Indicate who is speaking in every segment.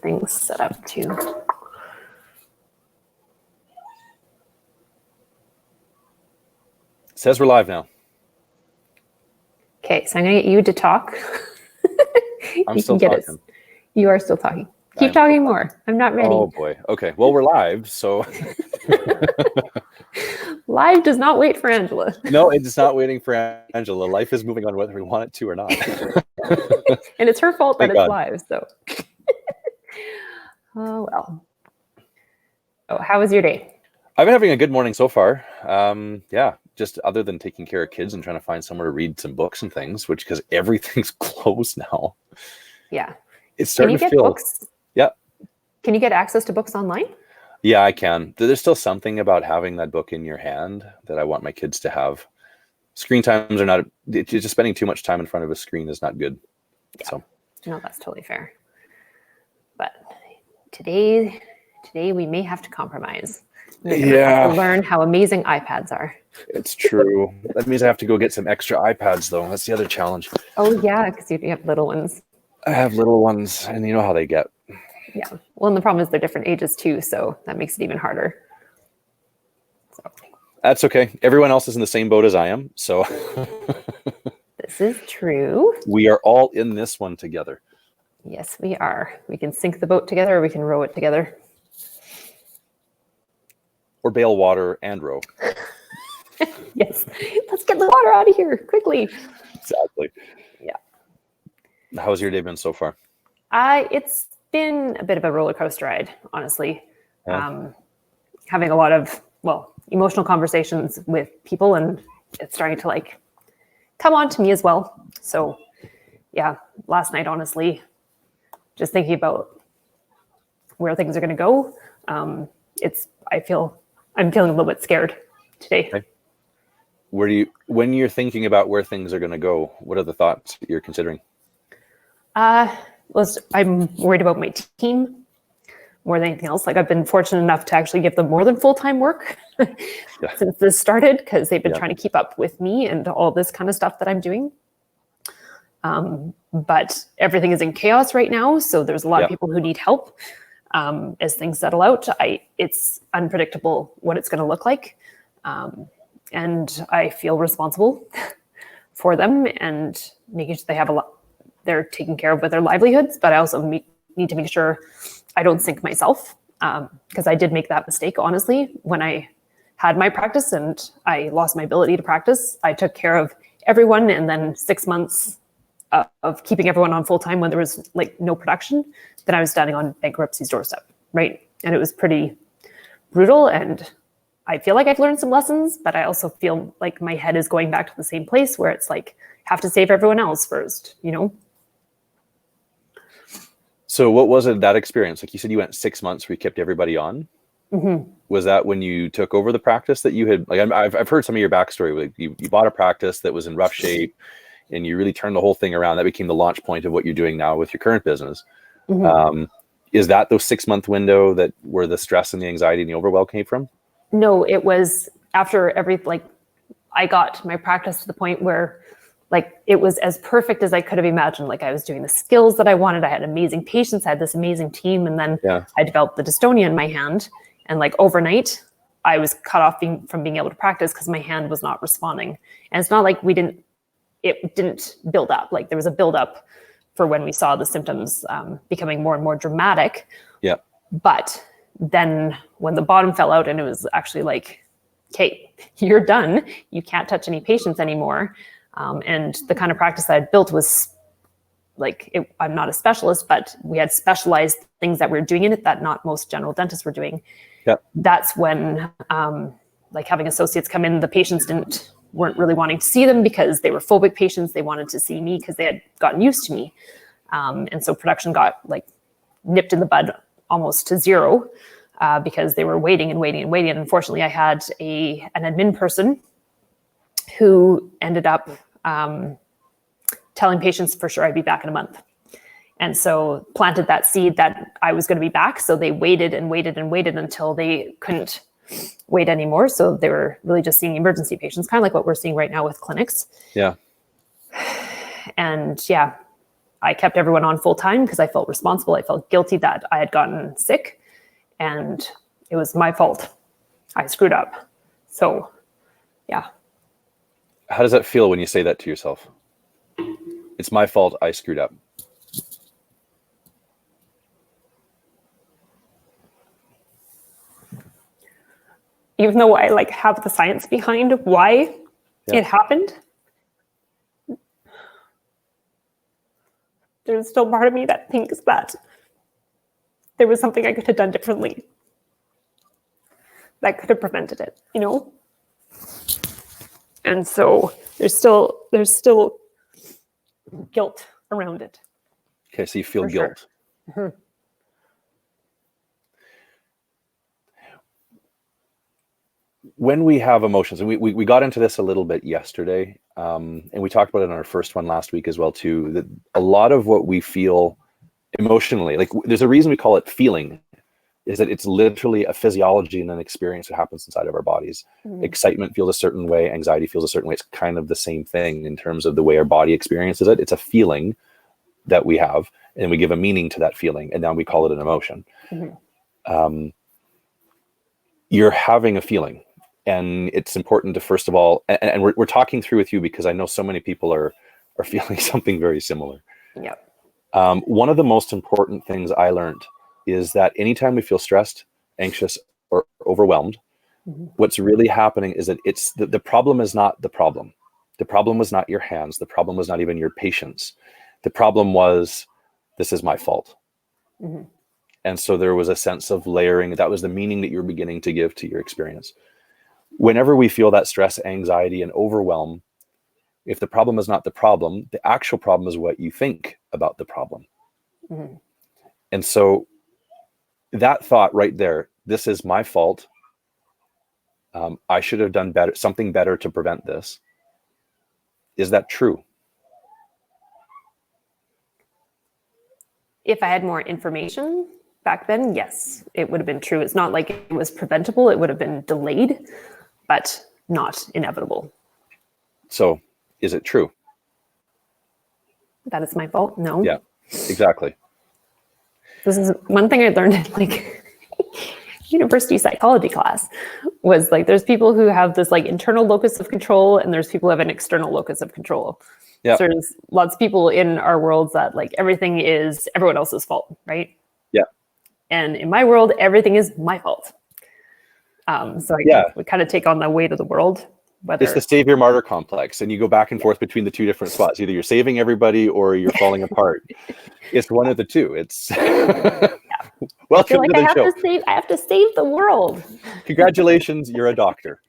Speaker 1: things set up too.
Speaker 2: Says we're live now.
Speaker 1: Okay, so I'm gonna get you to talk.
Speaker 2: I'm still talking.
Speaker 1: You are still talking. Keep talking more. I'm not ready.
Speaker 2: Oh boy. Okay. Well, we're live, so.
Speaker 1: Live does not wait for Angela.
Speaker 2: No, it's not waiting for Angela. Life is moving on whether we want it to or not.
Speaker 1: And it's her fault that
Speaker 2: Thank
Speaker 1: it's
Speaker 2: God.
Speaker 1: live, so. Oh, well. Oh, how was your day?
Speaker 2: I've been having a good morning so far. Yeah, just other than taking care of kids and trying to find somewhere to read some books and things, which because everything's closed now.
Speaker 1: Yeah.
Speaker 2: It's starting
Speaker 1: to
Speaker 2: feel.
Speaker 1: Books?
Speaker 2: Yeah.
Speaker 1: Can you get access to books online?
Speaker 2: Yeah, I can. There's still something about having that book in your hand that I want my kids to have. Screen times are not, just spending too much time in front of a screen is not good.
Speaker 1: Yeah.
Speaker 2: So.
Speaker 1: No, that's totally fair. But today we may have to compromise.
Speaker 2: Yeah.
Speaker 1: Have to learn how amazing iPads are.
Speaker 2: It's true. That means I have to go get some extra iPads, though. That's the other challenge.
Speaker 1: Oh, yeah, because you have little ones.
Speaker 2: I have little ones, and you know how they get.
Speaker 1: Yeah. Well, and the problem is they're different ages, too, so that makes it even harder. So.
Speaker 2: That's okay. Everyone else is in the same boat as I am, so.
Speaker 1: This is true.
Speaker 2: We are all in this one together.
Speaker 1: Yes, we are. We can sink the boat together, or we can row it together.
Speaker 2: Or bail water and row.
Speaker 1: Yes. Let's get the water out of here quickly.
Speaker 2: Exactly.
Speaker 1: Yeah.
Speaker 2: How's your day been so far?
Speaker 1: It's been a bit of a roller coaster ride, honestly.
Speaker 2: Yeah.
Speaker 1: Having a lot of, emotional conversations with people, and it's starting to come on to me as well. So yeah, last night, honestly, just thinking about where things are going to go. I'm feeling a little bit scared today.
Speaker 2: Okay. When you're thinking about where things are going to go, what are the thoughts that you're considering?
Speaker 1: I'm worried about my team more than anything else. I've been fortunate enough to actually give them more than full-time work since this started, because they've been trying to keep up with me and all this kind of stuff that I'm doing. But everything is in chaos right now, so there's a lot of people who need help. As things settle out, it's unpredictable what it's going to look like. And I feel responsible for them and making sure they have they're taken care of with their livelihoods, but I also need to make sure I don't sink myself, because I did make that mistake, honestly. When I had my practice and I lost my ability to practice, I took care of everyone, and then 6 months of keeping everyone on full time when there was no production, then I was standing on bankruptcy's doorstep, right? And it was pretty brutal, and I feel like I've learned some lessons, but I also feel like my head is going back to the same place where it's have to save everyone else first,
Speaker 2: So what was it, that experience? Like you said, you went 6 months where you kept everybody on.
Speaker 1: Mm-hmm.
Speaker 2: Was that when you took over the practice that you had, I've heard some of your backstory. You bought a practice that was in rough shape and you really turned the whole thing around. That became the launch point of what you're doing now with your current business. Mm-hmm. Is that those 6 month window that where the stress and the anxiety and the overwhelm came from?
Speaker 1: No, it was after I got my practice to the point where it was as perfect as I could have imagined. I was doing the skills that I wanted. I had amazing patients. I had this amazing team. And then I developed the dystonia in my hand. And overnight, I was cut off from being able to practice because my hand was not responding. And it's not like it didn't build up. There was a buildup for when we saw the symptoms becoming more and more dramatic.
Speaker 2: Yeah.
Speaker 1: But then when the bottom fell out and it was actually okay, you're done. You can't touch any patients anymore. And the kind of practice that I built was I'm not a specialist, but we had specialized things that we were doing in it that not most general dentists were doing.
Speaker 2: Yep.
Speaker 1: That's when having associates come in, the patients weren't really wanting to see them because they were phobic patients. They wanted to see me because they had gotten used to me. And so production got nipped in the bud almost to zero because they were waiting and waiting and waiting. And unfortunately, I had an admin person who ended up telling patients for sure I'd be back in a month. And so planted that seed that I was going to be back. So they waited and waited and waited until they couldn't wait anymore. So they were really just seeing emergency patients, kind of like what we're seeing right now with clinics.
Speaker 2: Yeah.
Speaker 1: And I kept everyone on full time because I felt responsible. I felt guilty that I had gotten sick and it was my fault. I screwed up. So, yeah.
Speaker 2: How does that feel when you say that to yourself? It's my fault, I screwed up.
Speaker 1: Even though I like have the science behind why it happened, there's still part of me that thinks that there was something I could have done differently that could have prevented it, you know? And so there's still guilt around it.
Speaker 2: Okay, so you feel guilt.
Speaker 1: Sure. Mm-hmm.
Speaker 2: When we have emotions, and we got into this a little bit yesterday, and we talked about it in our first one last week as well too, that a lot of what we feel emotionally, like there's a reason we call it feeling, is that it's literally a physiology and an experience that happens inside of our bodies. Mm-hmm. Excitement feels a certain way, anxiety feels a certain way. It's kind of the same thing in terms of the way our body experiences it. It's a feeling that we have, and we give a meaning to that feeling, and now we call it an emotion. Mm-hmm. You're having a feeling. And it's important to, first of all, and we're talking through with you because I know so many people are feeling something very similar.
Speaker 1: Yep.
Speaker 2: One of the most important things I learned is that anytime we feel stressed, anxious, or overwhelmed, mm-hmm. what's really happening is that it's the problem is not the problem. The problem was not your hands. The problem was not even your patience. The problem was, this is my fault. Mm-hmm. And so there was a sense of layering. That was the meaning that you're beginning to give to your experience. Whenever we feel that stress, anxiety, and overwhelm, if the problem is not the problem, the actual problem is what you think about the problem. Mm-hmm. And so that thought right there, this is my fault. I should have done better, something better to prevent this. Is that true?
Speaker 1: If I had more information back then, yes, it would have been true. It's not like it was preventable. It would have been delayed, but not inevitable.
Speaker 2: So is it true?
Speaker 1: That it's my fault? No.
Speaker 2: Yeah, exactly.
Speaker 1: This is one thing I learned in like university psychology class was like, there's people who have this like internal locus of control and there's people who have an external locus of control. Yeah. So there's lots of people in our worlds that like everything is everyone else's fault, right?
Speaker 2: Yeah.
Speaker 1: And in my world, everything is my fault. So we kind of take on the weight of the world.
Speaker 2: It's the savior martyr complex, and you go back and forth between the two different spots. Either you're saving everybody or you're falling apart. It's one of the two. It's welcome to the show.
Speaker 1: I have to save the world.
Speaker 2: Congratulations, you're a doctor.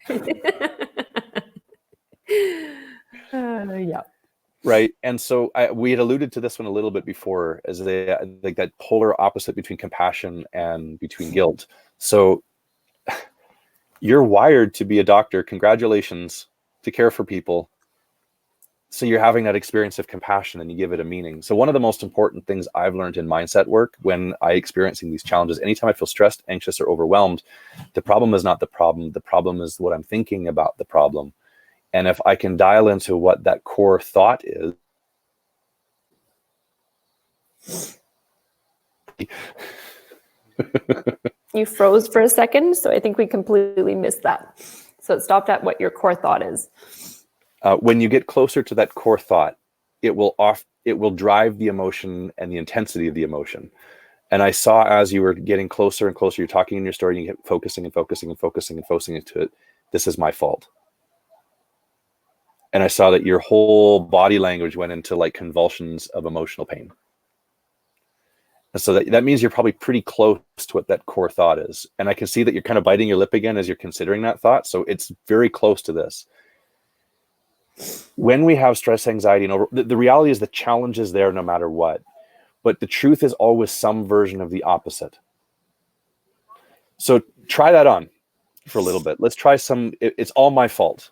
Speaker 1: Yeah.
Speaker 2: Right. And so we had alluded to this one a little bit before, as like that polar opposite between compassion and between guilt. So you're wired to be a doctor. Congratulations, to care for people. So you're having that experience of compassion and you give it a meaning. So one of the most important things I've learned in mindset work when I experiencing these challenges, anytime I feel stressed, anxious, or overwhelmed, the problem is not the problem. The problem is what I'm thinking about the problem. And if I can dial into what that core thought is,
Speaker 1: You froze for a second, so I think we completely missed that. So it stopped at what your core thought is.
Speaker 2: When you get closer to that core thought, it will drive the emotion and the intensity of the emotion. And I saw as you were getting closer and closer, you're talking in your story, and you get focusing and focusing and focusing and focusing into it. This is my fault. And I saw that your whole body language went into like convulsions of emotional pain. And so that means you're probably pretty close to what that core thought is. And I can see that you're kind of biting your lip again as you're considering that thought. So it's very close to this. When we have stress, anxiety, and the reality is the challenge is there no matter what. But the truth is always some version of the opposite. So try that on for a little bit. Let's try it's all my fault.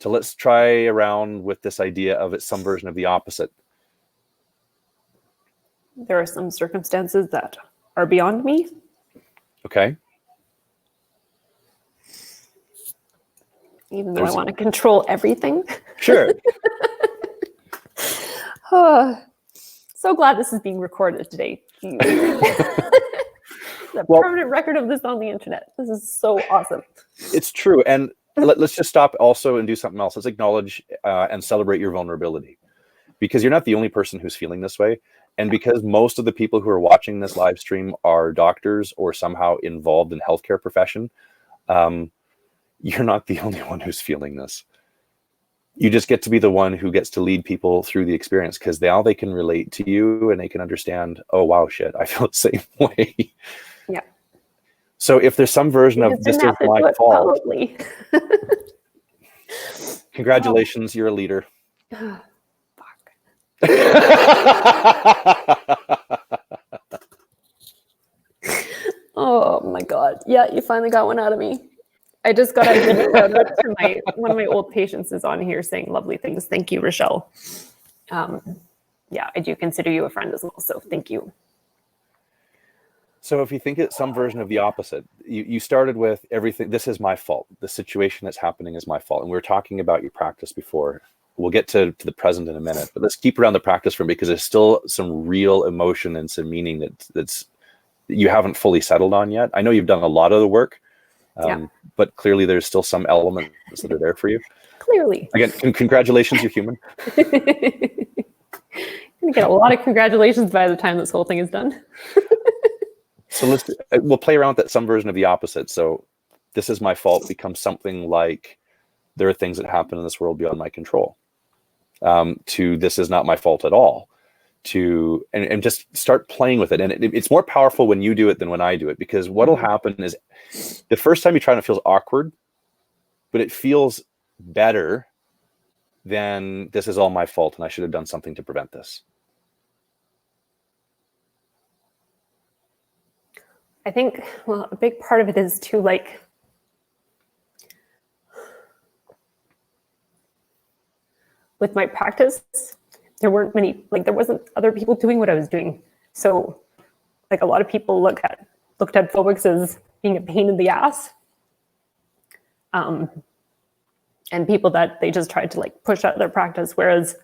Speaker 2: So let's try around with this idea of it's some version of the opposite.
Speaker 1: There are some circumstances that are beyond me.
Speaker 2: Okay.
Speaker 1: Even though I want to control everything.
Speaker 2: Sure.
Speaker 1: So glad this is being recorded today. The permanent record of this on the internet. This is so awesome.
Speaker 2: It's true. And let's just stop also and do something else. Let's acknowledge and celebrate your vulnerability, because you're not the only person who's feeling this way. And because most of the people who are watching this live stream are doctors or somehow involved in healthcare profession, you're not the only one who's feeling this. You just get to be the one who gets to lead people through the experience, because now they can relate to you and they can understand, oh, wow, shit, I feel the same way.
Speaker 1: Yeah.
Speaker 2: So if there's some version of this is my fault, congratulations, you're a leader.
Speaker 1: Fuck. Oh my God. Yeah, you finally got one out of me. I just got to one of my old patients is on here saying lovely things. Thank you, Rochelle. Yeah, I do consider you a friend as well. So thank you.
Speaker 2: So if you think it's some version of the opposite, you started with everything. This is my fault. The situation that's happening is my fault. And we were talking about your practice before. We'll get to the present in a minute, but let's keep around the practice for a minute, because there's still some real emotion and some meaning that you haven't fully settled on yet. I know you've done a lot of the work, but clearly there's still some elements that are there for you.
Speaker 1: Clearly.
Speaker 2: Again, congratulations, you're human.
Speaker 1: Gonna get a lot of congratulations by the time this whole thing is done.
Speaker 2: So we'll play around with that, some version of the opposite. So this is my fault becomes something like there are things that happen in this world beyond my control. To this is not my fault at all. To and just start playing with it. And it's more powerful when you do it than when I do it, because what'll happen is the first time you try, it feels awkward, but it feels better than this is all my fault and I should have done something to prevent this.
Speaker 1: I think, well, a big part of it is to like, with my practice, there weren't many, like there wasn't other people doing what I was doing. So like a lot of people looked at phobics as being a pain in the ass. And people that they just tried to like push out their practice. Whereas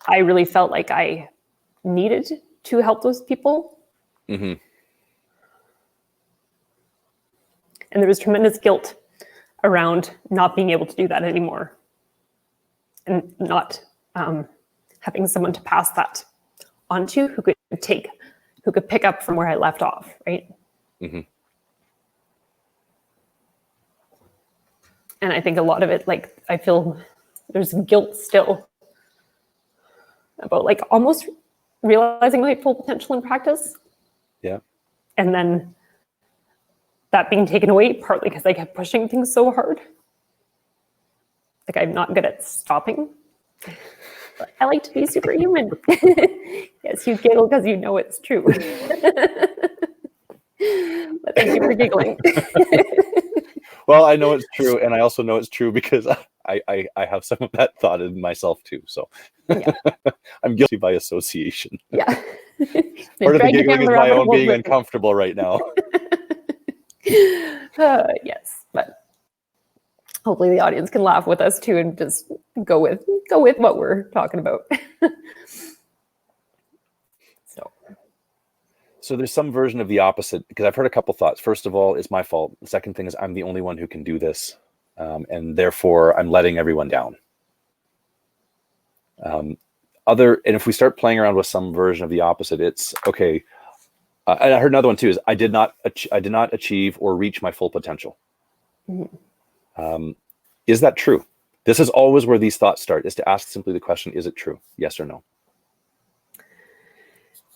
Speaker 1: I really felt like I needed to help those people. Mm-hmm. And there was tremendous guilt around not being able to do that anymore. And not having someone to pass that onto who could pick up from where I left off, right? Mm-hmm. And I think a lot of it, like, I feel there's guilt still about like almost realizing my full potential in practice.
Speaker 2: Yeah. And
Speaker 1: then that being taken away, partly because I kept pushing things so hard. Like I'm not good at stopping. But I like to be superhuman. Yes, you giggle because you know it's true. But thank you for giggling.
Speaker 2: Well, I know it's true, and I also know it's true because I have some of that thought in myself too. So yeah. I'm guilty by association.
Speaker 1: Yeah.
Speaker 2: Part of the giggling is my own being uncomfortable right now.
Speaker 1: Yes, but hopefully the audience can laugh with us too and just go with what we're talking about.
Speaker 2: So there's some version of the opposite, because I've heard a couple thoughts. First of all, it's my fault. The second thing is I'm the only one who can do this. And therefore I'm letting everyone down. And if we start playing around with some version of the opposite, it's okay. And I heard another one too, is I did not achieve or reach my full potential. Mm-hmm. Is that true? This is always where these thoughts start, is to ask simply the question, is it true? Yes or no?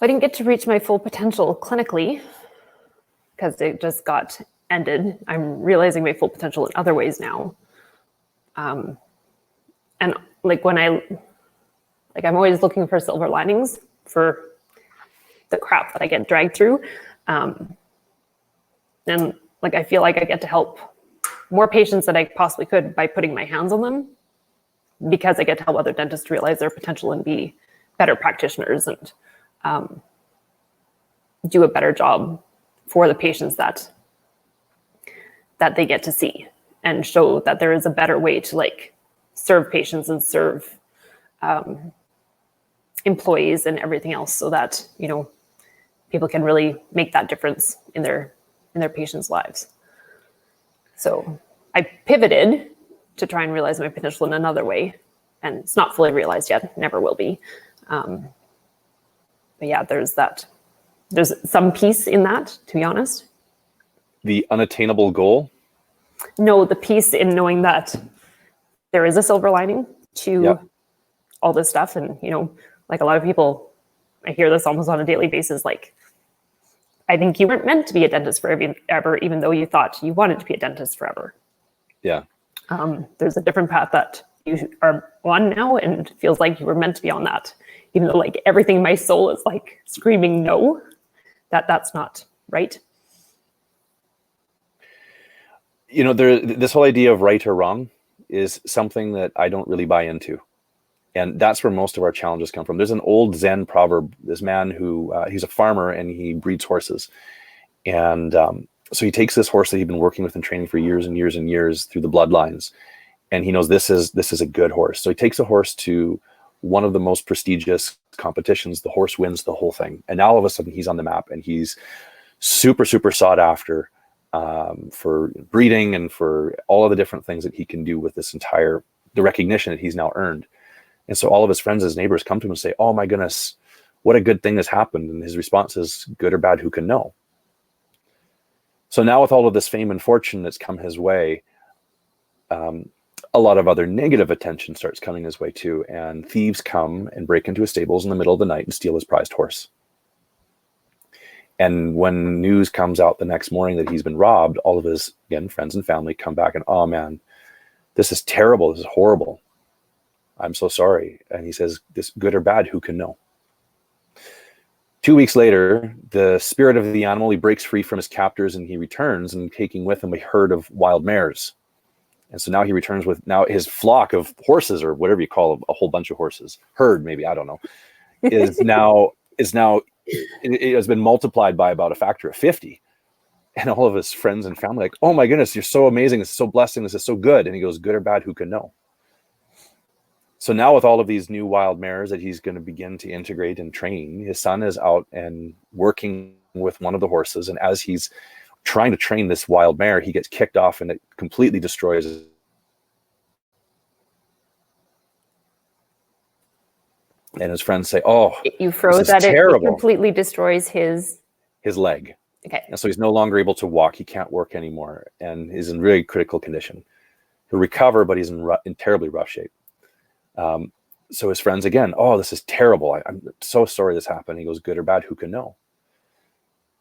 Speaker 1: I didn't get to reach my full potential clinically because it just got ended. I'm realizing my full potential in other ways now. And like I'm always looking for silver linings for the crap that I get dragged through. And like, I feel like I get to help more patients than I possibly could by putting my hands on them, because I get to help other dentists realize their potential and be better practitioners and do a better job for the patients that they get to see, and show that there is a better way to like serve patients and serve employees and everything else, so that, you know, people can really make that difference in their patients' lives. So I pivoted to try and realize my potential in another way, and it's not fully realized yet, never will be. But yeah, there's some peace in that, to be honest.
Speaker 2: The unattainable goal?
Speaker 1: No, the peace in knowing that there is a silver lining to all this stuff. And, you know, like a lot of people, I hear this almost on a daily basis, like, I think you weren't meant to be a dentist forever, even though you thought you wanted to be a dentist forever.
Speaker 2: Yeah.
Speaker 1: There's a different path that you are on now, and it feels like you were meant to be on that, even though like everything in my soul is like screaming no, that's not right.
Speaker 2: You know, this whole idea of right or wrong is something that I don't really buy into. And that's where most of our challenges come from. There's an old Zen proverb, this man who, he's a farmer and he breeds horses. And so he takes this horse that he'd been working with and training for years and years and years through the bloodlines. And he knows this is a good horse. So he takes a horse to one of the most prestigious competitions. The horse wins the whole thing. And now all of a sudden he's on the map, and he's super, super sought after for breeding and for all of the different things that he can do with the recognition that he's now earned. And so all of his friends, his neighbors come to him and say, oh my goodness, what a good thing has happened. And his response is, good or bad, who can know? So now with all of this fame and fortune that's come his way, a lot of other negative attention starts coming his way too. And thieves come and break into his stables in the middle of the night and steal his prized horse. And when news comes out the next morning that he's been robbed, all of his, again, friends and family come back and, oh man, this is terrible. This is horrible. I'm so sorry. And he says, this good or bad, who can know? 2 weeks later, the spirit of the animal, he breaks free from his captors and he returns, and taking with him a herd of wild mares. And so now he returns with now his flock of horses, or whatever you call a whole bunch of horses, herd, maybe, I don't know, it has been multiplied by about a factor of 50. And all of his friends and family like, oh my goodness, you're so amazing. This is so blessing. This is so good. And he goes, good or bad, who can know? So now with all of these new wild mares that he's going to begin to integrate and train, his son is out and working with one of the horses. And as he's trying to train this wild mare, he gets kicked off and it completely destroys his. And his friends say, oh,
Speaker 1: you froze that it completely destroys his
Speaker 2: leg.
Speaker 1: Okay.
Speaker 2: And so he's no longer able to walk. He can't work anymore and is in really critical condition. He'll recover, but he's in terribly rough shape. So his friends again, oh, this is terrible. I'm so sorry this happened. He goes, good or bad, who can know?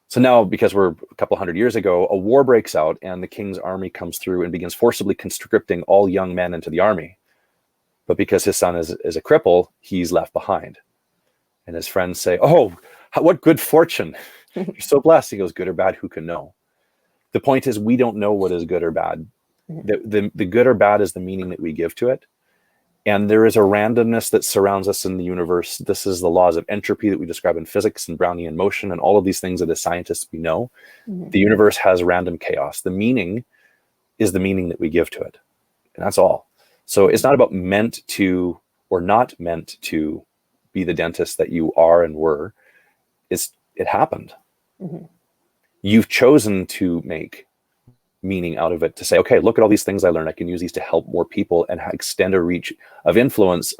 Speaker 2: So now, because we're a couple hundred years ago, a war breaks out and the king's army comes through and begins forcibly conscripting all young men into the army. But because his son is a cripple, he's left behind. And his friends say, oh, what good fortune. You're so blessed. He goes, good or bad, who can know? The point is, we don't know what is good or bad. The good or bad is the meaning that we give to it. And there is a randomness that surrounds us in the universe. This is the laws of entropy that we describe in physics and Brownian motion and all of these things that as scientists we know. Mm-hmm. The universe has random chaos. The meaning is the meaning that we give to it. And that's all. So it's not about meant to or not meant to be the dentist that you are and were. It happened. Mm-hmm. You've chosen to make meaning out of it, to say, okay, look at all these things I learned. I can use these to help more people and extend a reach of influence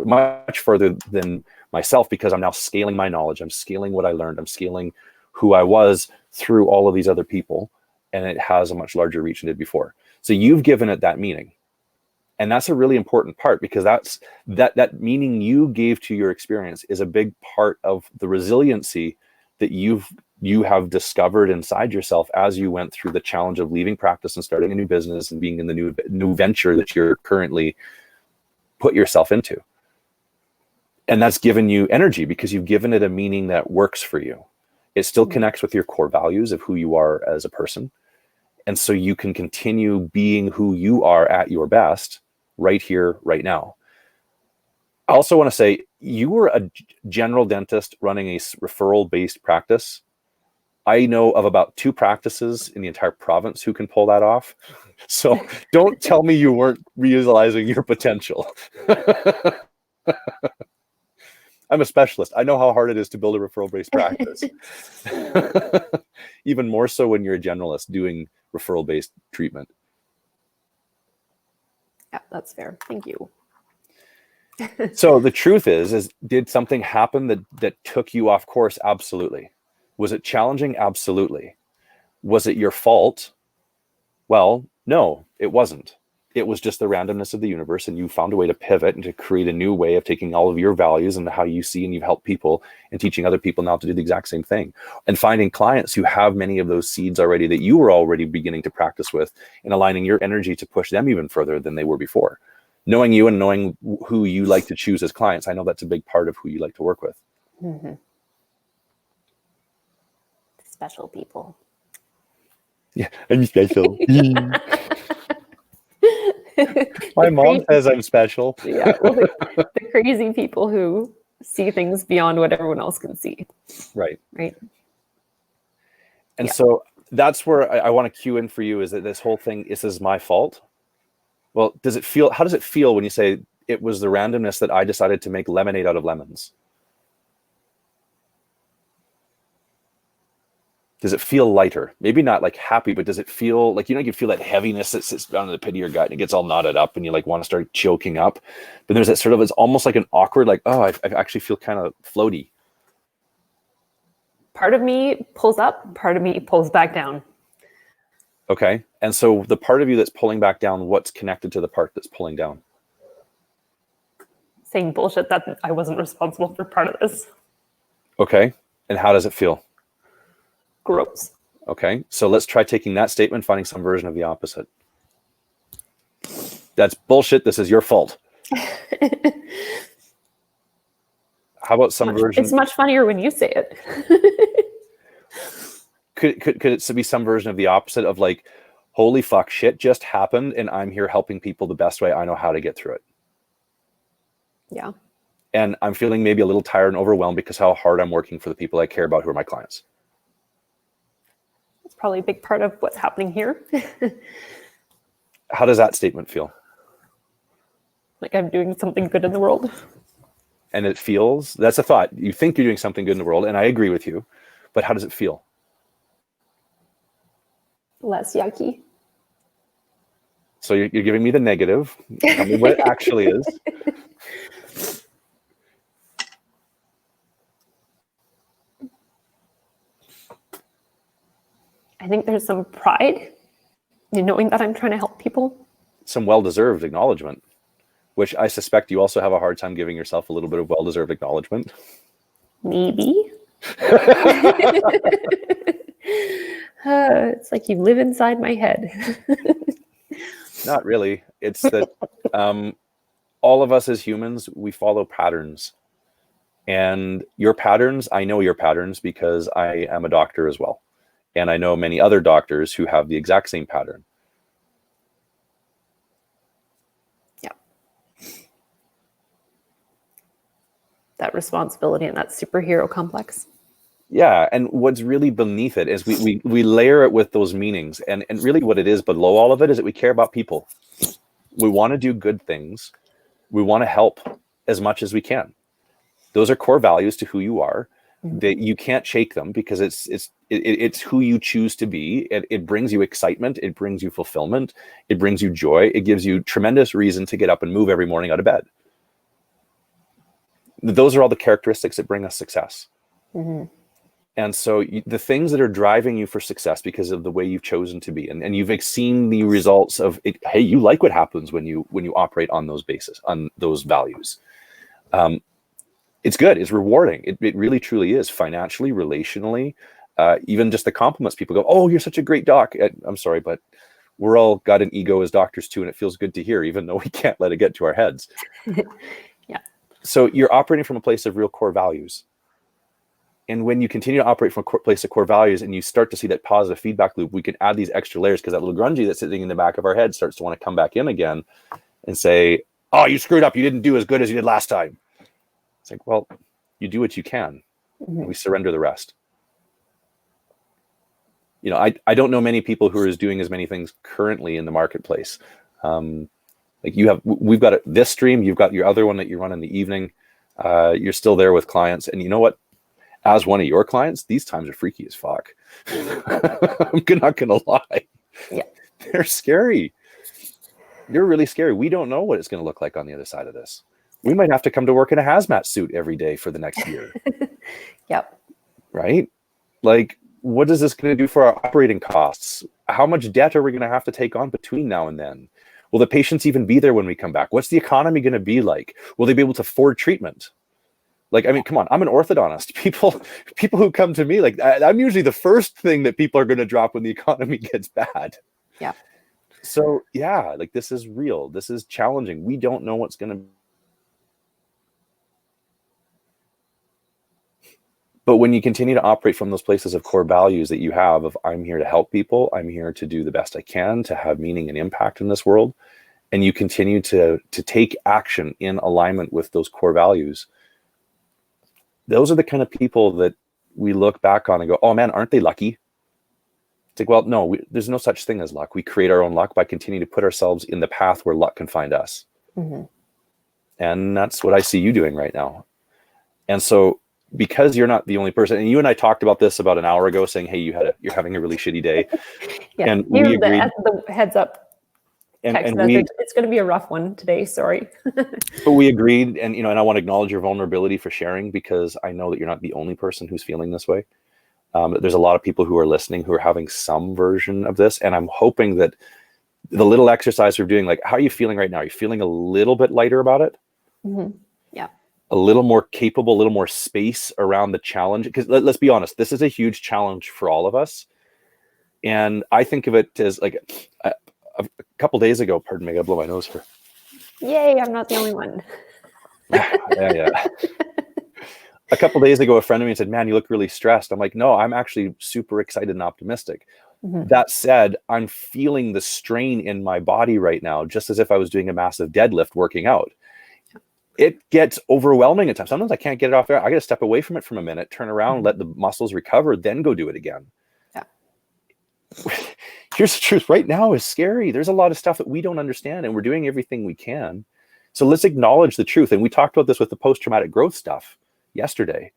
Speaker 2: much further than myself, because I'm now scaling my knowledge. I'm scaling what I learned. I'm scaling who I was through all of these other people. And it has a much larger reach than it did before. So you've given it that meaning. And that's a really important part, because that meaning you gave to your experience is a big part of the resiliency that you have discovered inside yourself as you went through the challenge of leaving practice and starting a new business and being in the new venture that you're currently put yourself into. And that's given you energy because you've given it a meaning that works for you. It still connects with your core values of who you are as a person. And so you can continue being who you are at your best right here, right now. I also want to say, you were a general dentist running a referral-based practice. I know of about 2 practices in the entire province who can pull that off. So don't tell me you weren't realizing your potential. I'm a specialist. I know how hard it is to build a referral-based practice. Even more so when you're a generalist doing referral-based treatment.
Speaker 1: Yeah, that's fair. Thank you.
Speaker 2: So the truth is did something happen that took you off course? Absolutely. Was it challenging? Absolutely. Was it your fault? Well, no, it wasn't. It was just the randomness of the universe, and you found a way to pivot and to create a new way of taking all of your values and how you see, and you've helped people and teaching other people now to do the exact same thing, and finding clients who have many of those seeds already that you were already beginning to practice with, and aligning your energy to push them even further than they were before. Knowing you and knowing who you like to choose as clients, I know that's a big part of who you like to work with.
Speaker 1: Mm-hmm. Special people.
Speaker 2: Yeah, I'm special. My mom says I'm special.
Speaker 1: Yeah, well, the crazy people who see things beyond what everyone else can see.
Speaker 2: Right.
Speaker 1: Right.
Speaker 2: And so that's where I want to cue in for you, is that this whole thing, this is my fault. Well, how does it feel when you say it was the randomness that I decided to make lemonade out of lemons? Does it feel lighter? Maybe not like happy, but does it feel like, you feel that heaviness that sits down in the pit of your gut and it gets all knotted up and you like want to start choking up. But there's that sort of, it's almost like an awkward, like, oh, I actually feel kind of floaty.
Speaker 1: Part of me pulls up, part of me pulls back down.
Speaker 2: Okay. And so the part of you that's pulling back down, what's connected to the part that's pulling down?
Speaker 1: Saying bullshit that I wasn't responsible for part of this.
Speaker 2: Okay. And how does it feel?
Speaker 1: Gross.
Speaker 2: Okay. So let's try taking that statement, finding some version of the opposite. That's bullshit. This is your fault. How about some version?
Speaker 1: It's much funnier when you say it.
Speaker 2: Could it be some version of the opposite of like, holy fuck, shit just happened and I'm here helping people the best way I know how to get through it.
Speaker 1: Yeah.
Speaker 2: And I'm feeling maybe a little tired and overwhelmed because how hard I'm working for the people I care about who are my clients.
Speaker 1: It's probably a big part of what's happening here.
Speaker 2: How does that statement feel?
Speaker 1: Like I'm doing something good in the world.
Speaker 2: And it feels, that's a thought. You think you're doing something good in the world, and I agree with you, but how does it feel?
Speaker 1: Less yucky.
Speaker 2: So you're giving me the negative. Tell me what it actually is.
Speaker 1: I think there's some pride in knowing that I'm trying to help people.
Speaker 2: Some well-deserved acknowledgement, which I suspect you also have a hard time giving yourself a little bit of well-deserved acknowledgement.
Speaker 1: Maybe. It's like you live inside my head.
Speaker 2: Not really. It's that all of us as humans, we follow patterns. And your patterns, I know your patterns because I am a doctor as well. And I know many other doctors who have the exact same pattern.
Speaker 1: Yeah. That responsibility and that superhero complex.
Speaker 2: Yeah, and what's really beneath it is we layer it with those meanings. And really what it is below all of it is that we care about people. We want to do good things. We want to help as much as we can. Those are core values to who you are. That you can't shake them because it's who you choose to be. It brings you excitement. It brings you fulfillment. It brings you joy. It gives you tremendous reason to get up and move every morning out of bed. Those are all the characteristics that bring us success. Mm-hmm. And so the things that are driving you for success because of the way you've chosen to be, and you've seen the results of it. Hey, you like what happens when you operate on those bases, on those values. It's good. It's rewarding. It really, truly is, financially, relationally, even just the compliments people go, oh, you're such a great doc. I'm sorry, but we're all got an ego as doctors too, and it feels good to hear, even though we can't let it get to our heads.
Speaker 1: Yeah.
Speaker 2: So you're operating from a place of real core values. And when you continue to operate from a place of core values and you start to see that positive feedback loop, we can add these extra layers because that little grungy that's sitting in the back of our head starts to want to come back in again and say, oh, you screwed up. You didn't do as good as you did last time. It's like, well, you do what you can. Mm-hmm. We surrender the rest. I don't know many people who are doing as many things currently in the marketplace. Like we've got this stream, you've got your other one that you run in the evening. You're still there with clients. And you know what? As one of your clients, these times are freaky as fuck. I'm not going to lie.
Speaker 1: Yeah.
Speaker 2: They're scary. They're really scary. We don't know what it's going to look like on the other side of this. We might have to come to work in a hazmat suit every day for the next year.
Speaker 1: Yep.
Speaker 2: Right? Like, what is this going to do for our operating costs? How much debt are we going to have to take on between now and then? Will the patients even be there when we come back? What's the economy going to be like? Will they be able to afford treatment? Like, I mean, come on, I'm an orthodontist. People who come to me, like, I'm usually the first thing that people are going to drop when the economy gets bad.
Speaker 1: Yeah.
Speaker 2: So, yeah, like, this is real. This is challenging. We don't know what's going to. But when you continue to operate from those places of core values that you have of, I'm here to help people, I'm here to do the best I can, to have meaning and impact in this world, and you continue to take action in alignment with those core values, those are the kind of people that we look back on and go, oh man, aren't they lucky? It's like, well, no, there's no such thing as luck. We create our own luck by continuing to put ourselves in the path where luck can find us. Mm-hmm. And that's what I see you doing right now. And so, because you're not the only person, and you and I talked about this about an hour ago, saying, hey, you're having a really shitty day.
Speaker 1: Yeah.
Speaker 2: And we agreed.
Speaker 1: The heads up. And it's going to be a rough one today. Sorry.
Speaker 2: But we agreed, and and I want to acknowledge your vulnerability for sharing, because I know that you're not the only person who's feeling this way. There's a lot of people who are listening who are having some version of this, and I'm hoping that the little exercise we're doing, like, how are you feeling right now? Are you feeling a little bit lighter about it?
Speaker 1: Mm-hmm. Yeah.
Speaker 2: A little more capable, a little more space around the challenge? Because let's be honest, this is a huge challenge for all of us, and I think of it as like. A couple days ago, pardon me, I gotta blow my nose here.
Speaker 1: Yay, I'm not the only one.
Speaker 2: Yeah. A couple days ago, a friend of mine said, man, you look really stressed. I'm like, no, I'm actually super excited and optimistic. Mm-hmm. That said, I'm feeling the strain in my body right now, just as if I was doing a massive deadlift working out. It gets overwhelming at times. Sometimes I can't get it off there. I gotta step away from it for a minute, turn around, let the muscles recover, then go do it again.
Speaker 1: Yeah.
Speaker 2: Here's the truth. Right now is scary. There's a lot of stuff that we don't understand, and we're doing everything we can. So let's acknowledge the truth. And we talked about this with the post-traumatic growth stuff yesterday.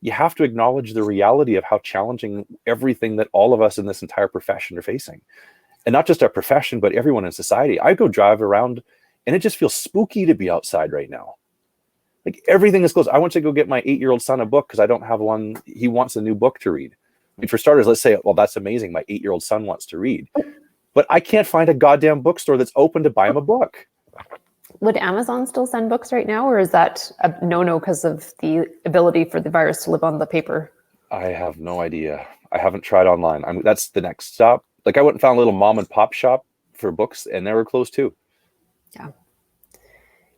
Speaker 2: You have to acknowledge the reality of how challenging everything that all of us in this entire profession are facing. And not just our profession, but everyone in society. I go drive around and it just feels spooky to be outside right now. Like, everything is closed. I went to go get my 8-year-old son a book because I don't have one. He wants a new book to read. I mean, for starters, let's say, well, that's amazing. My 8-year-old son wants to read, but I can't find a goddamn bookstore that's open to buy him a book.
Speaker 1: Would Amazon still send books right now, or is that a no-no because of the ability for the virus to live on the paper?
Speaker 2: I have no idea. I haven't tried online. That's the next stop. Like, I went and found a little mom and pop shop for books, and they were closed too.
Speaker 1: Yeah.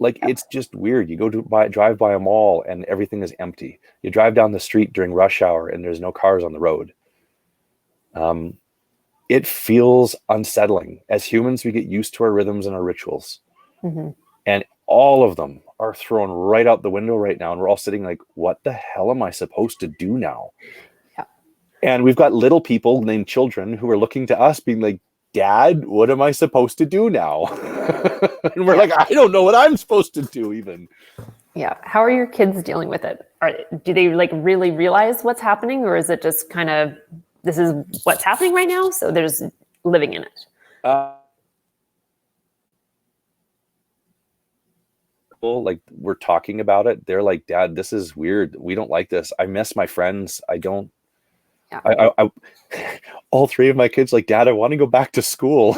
Speaker 2: Like, it's just weird. You go to drive by a mall and everything is empty. You drive down the street during rush hour and there's no cars on the road. It feels unsettling. As humans, we get used to our rhythms and our rituals. Mm-hmm. And all of them are thrown right out the window right now. And we're all sitting like, what the hell am I supposed to do now?
Speaker 1: Yeah.
Speaker 2: And we've got little people named children who are looking to us being like, Dad, what am I supposed to do now? And we're like, I don't know what I'm supposed to do even.
Speaker 1: Yeah. How are your kids dealing with it? Do they like really realize what's happening, or is it just kind of, this is what's happening right now, so they're just living in it?
Speaker 2: Like, we're talking about it. They're like, Dad, this is weird. We don't like this. I miss my friends. I don't. Yeah. I all three of my kids like, Dad, I want to go back to school.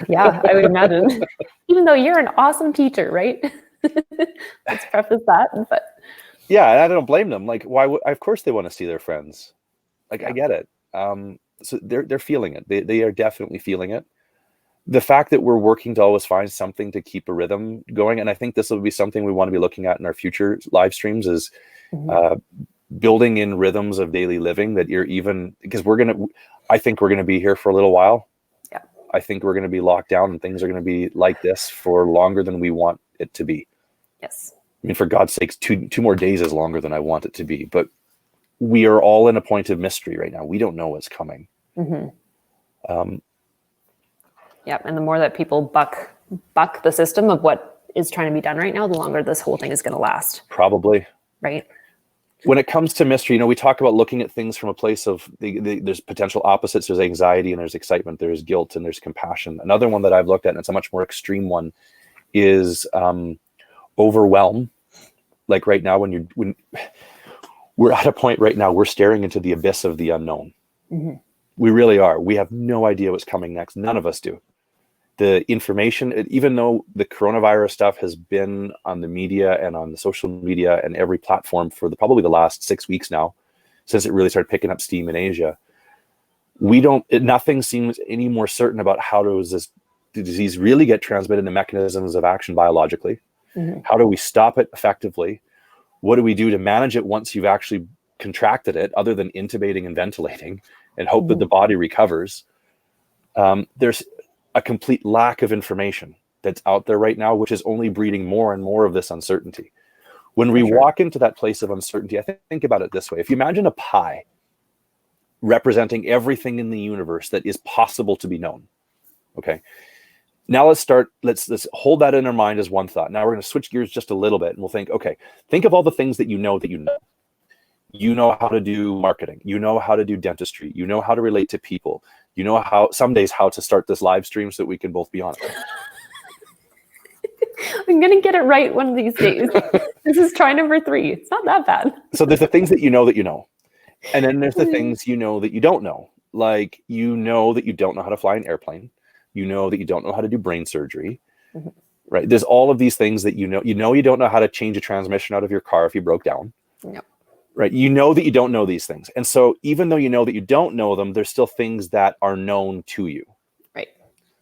Speaker 1: Yeah, I would imagine. Even though you're an awesome teacher, right? Let's preface that. But
Speaker 2: yeah, I don't blame them. Like, why? Of course, they want to see their friends. Like, I get it. So they're feeling it. They are definitely feeling it. The fact that we're working to always find something to keep a rhythm going, and I think this will be something we want to be looking at in our future live streams, is building in rhythms of daily living that you're even, because I think we're gonna be here for a little while.
Speaker 1: Yeah.
Speaker 2: I think we're gonna be locked down and things are gonna be like this for longer than we want it to be.
Speaker 1: Yes.
Speaker 2: I mean, for God's sakes, two more days is longer than I want it to be. But we are all in a point of mystery right now. We don't know what's coming. Mm-hmm.
Speaker 1: Yeah, and the more that people buck the system of what is trying to be done right now, the longer this whole thing is going to last.
Speaker 2: Probably.
Speaker 1: Right.
Speaker 2: When it comes to mystery, we talk about looking at things from a place of there's potential opposites. There's anxiety and there's excitement. There's guilt and there's compassion. Another one that I've looked at, and it's a much more extreme one, is overwhelm. Like right now, when we're at a point right now, we're staring into the abyss of the unknown. Mm-hmm. We really are. We have no idea what's coming next. None of us do. The information, even though the coronavirus stuff has been on the media and on the social media and every platform for probably the last 6 weeks now, since it really started picking up steam in Asia, nothing seems any more certain about how does this disease really get transmitted, the mechanisms of action biologically. Mm-hmm. How do we stop it effectively? What do we do to manage it once you've actually contracted it, other than intubating and ventilating and hope that the body recovers? There's a complete lack of information that's out there right now, which is only breeding more and more of this uncertainty. When we walk into that place of uncertainty, I think about it this way. If you imagine a pie representing everything in the universe that is possible to be known, okay? Now let's hold that in our mind as one thought. Now we're going to switch gears just a little bit and we'll think, okay, think of all the things that you know that you know. You know how to do marketing. You know how to do dentistry. You know how to relate to people. You know how to start this live stream so that we can both be on it.
Speaker 1: I'm going to get it right one of these days. This is try number 3. It's not that bad.
Speaker 2: So there's the things that you know that you know. And then there's the things you know that you don't know. Like, you know that you don't know how to fly an airplane. You know that you don't know how to do brain surgery. Mm-hmm. Right? There's all of these things that you know. You don't know how to change a transmission out of your car if you broke down.
Speaker 1: Yep.
Speaker 2: Right? You know that you don't know these things. And so even though you know that you don't know them, there's still things that are known to you.
Speaker 1: Right.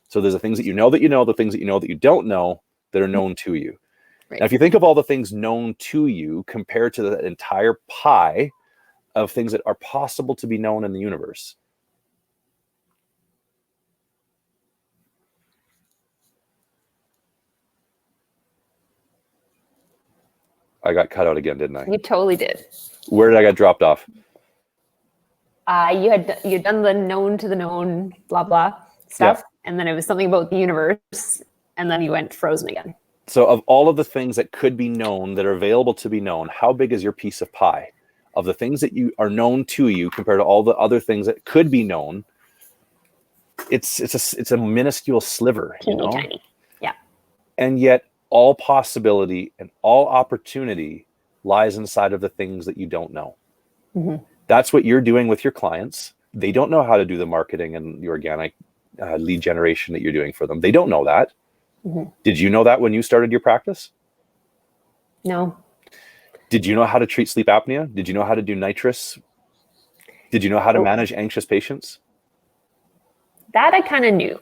Speaker 2: So there's the things that you know, the things that you know that you don't know that are known to you.
Speaker 1: Right.
Speaker 2: Now, if you think of all the things known to you compared to the entire pie of things that are possible to be known in the universe, I got cut out again, didn't I?
Speaker 1: You totally did.
Speaker 2: Where did I get dropped off?
Speaker 1: You'd done the known to the known, blah, blah stuff. Yeah. And then it was something about the universe. And then you went frozen again.
Speaker 2: So of all of the things that could be known, that are available to be known, how big is your piece of pie? Of the things that you are known to you compared to all the other things that could be known, it's a minuscule sliver,
Speaker 1: Tiny. Yeah.
Speaker 2: And yet all possibility and all opportunity lies inside of the things that you don't know. Mm-hmm. That's what you're doing with your clients. They don't know how to do the marketing and the organic lead generation that you're doing for them. They don't know that. Mm-hmm. Did you know that when you started your practice?
Speaker 1: No.
Speaker 2: Did you know how to treat sleep apnea? Did you know how to do nitrous? Did you know how to manage anxious patients?
Speaker 1: That I kind of knew.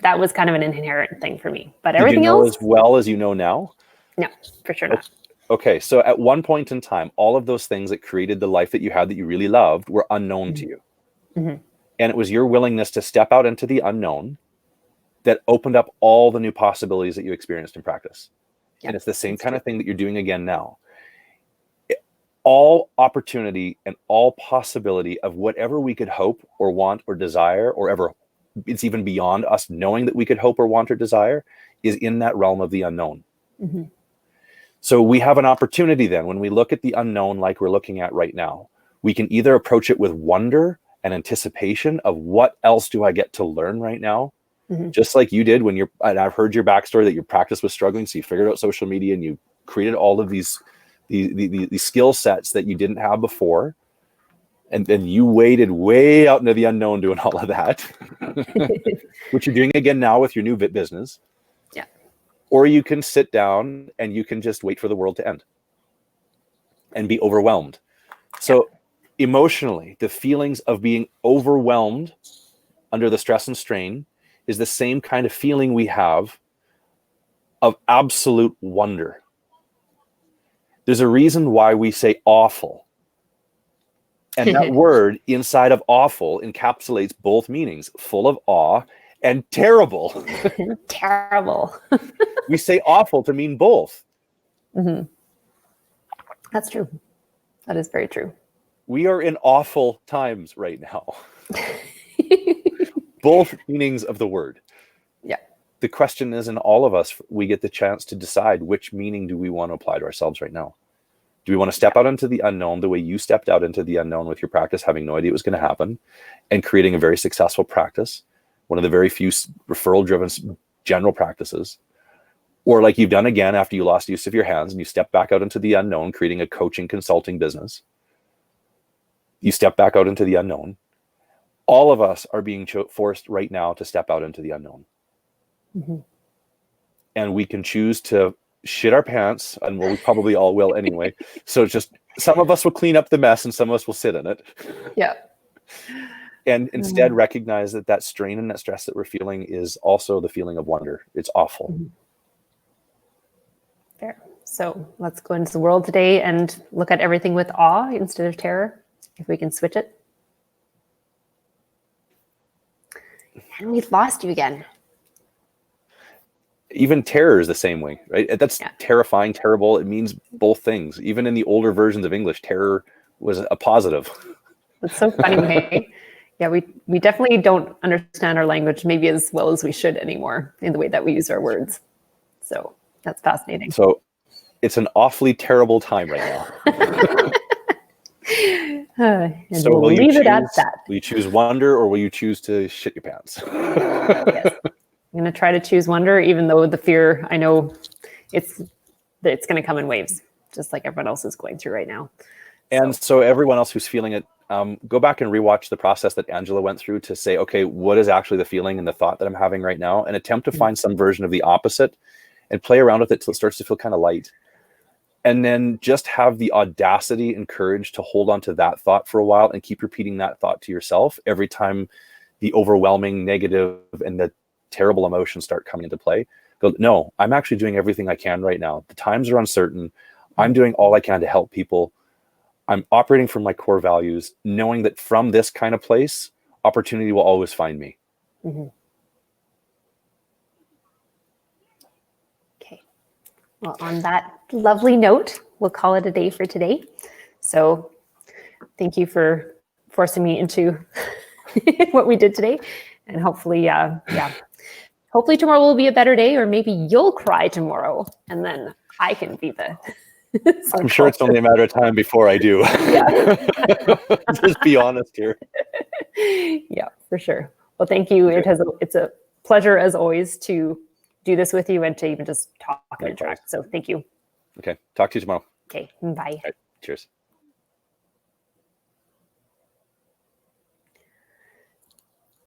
Speaker 1: That was kind of an inherent thing for me. But everything else,
Speaker 2: as well as you know now?
Speaker 1: No, for sure not.
Speaker 2: Okay, so at one point in time, all of those things that created the life that you had that you really loved were unknown to you. Mm-hmm. And it was your willingness to step out into the unknown that opened up all the new possibilities that you experienced in practice. Yeah, and it's the same kind of thing that you're doing again now. All opportunity and all possibility of whatever we could hope or want or desire, or ever, it's even beyond us knowing that we could hope or want or desire, is in that realm of the unknown. Mm-hmm. So we have an opportunity then, when we look at the unknown like we're looking at right now, we can either approach it with wonder and anticipation of what else do I get to learn right now? Mm-hmm. Just like you did and I've heard your backstory that your practice was struggling. So you figured out social media and you created all of these skill sets that you didn't have before. And then you waded way out into the unknown doing all of that, which you're doing again now with your new business.
Speaker 1: Yeah.
Speaker 2: Or you can sit down and you can just wait for the world to end and be overwhelmed. So emotionally, the feelings of being overwhelmed under the stress and strain is the same kind of feeling we have of absolute wonder. There's a reason why we say awful. And that word inside of awful encapsulates both meanings, full of awe and terrible.
Speaker 1: Terrible.
Speaker 2: We say awful to mean both.
Speaker 1: Mm-hmm. That's true. That is very true.
Speaker 2: We are in awful times right now. Both meanings of the word.
Speaker 1: Yeah.
Speaker 2: the question is, in all of us, we get the chance to decide which meaning do we want to apply to ourselves right now. Do we want to step out into the unknown the way you stepped out into the unknown with your practice, having no idea it was going to happen, and creating a very successful practice, one of the very few referral-driven general practices? Or like you've done again after you lost use of your hands and you step back out into the unknown, creating a coaching consulting business. You step back out into the unknown. All of us are being forced right now to step out into the unknown. Mm-hmm. And we can choose to shit our pants, and well, we probably all will anyway. So just some of us will clean up the mess and some of us will sit in it.
Speaker 1: Yeah.
Speaker 2: And instead recognize that that strain and that stress that we're feeling is also the feeling of wonder. It's awful.
Speaker 1: Mm-hmm. Fair. So let's go into the world today and look at everything with awe instead of terror, if we can switch it. And we've lost you again.
Speaker 2: Even terror is the same way, right? That's terrifying, terrible. It means both things. Even in the older versions of English, terror was a positive.
Speaker 1: That's so funny. Hey? Yeah, we definitely don't understand our language maybe as well as we should anymore in the way that we use our words. So that's fascinating.
Speaker 2: So it's an awfully terrible time right now.
Speaker 1: So we'll leave it at that.
Speaker 2: Will you choose wonder, or will you choose to shit your pants?
Speaker 1: Yes. I'm going to try to choose wonder, even though the fear, I know it's going to come in waves, just like everyone else is going through right now.
Speaker 2: And so everyone else who's feeling it, go back and rewatch the process that Angela went through to say, okay, what is actually the feeling and the thought that I'm having right now? And attempt to find some version of the opposite and play around with it till it starts to feel kind of light. And then just have the audacity and courage to hold on to that thought for a while and keep repeating that thought to yourself every time the overwhelming negative and the terrible emotions start coming into play. Go, no, I'm actually doing everything I can right now. The times are uncertain. I'm doing all I can to help people. I'm operating from my core values, knowing that from this kind of place, opportunity will always find me.
Speaker 1: Mm-hmm. Okay. Well, on that lovely note, we'll call it a day for today. So thank you for forcing me into what we did today. And hopefully, hopefully tomorrow will be a better day, or maybe you'll cry tomorrow and then I can be the...
Speaker 2: I'm sure it's only a matter of time before I do. Yeah. Just be honest here.
Speaker 1: Yeah, for sure. Well, thank you. Okay. It's a pleasure as always to do this with you and to even just talk and interact. So thank you.
Speaker 2: Okay. Talk to you tomorrow.
Speaker 1: Okay. Bye.
Speaker 2: All right. Cheers.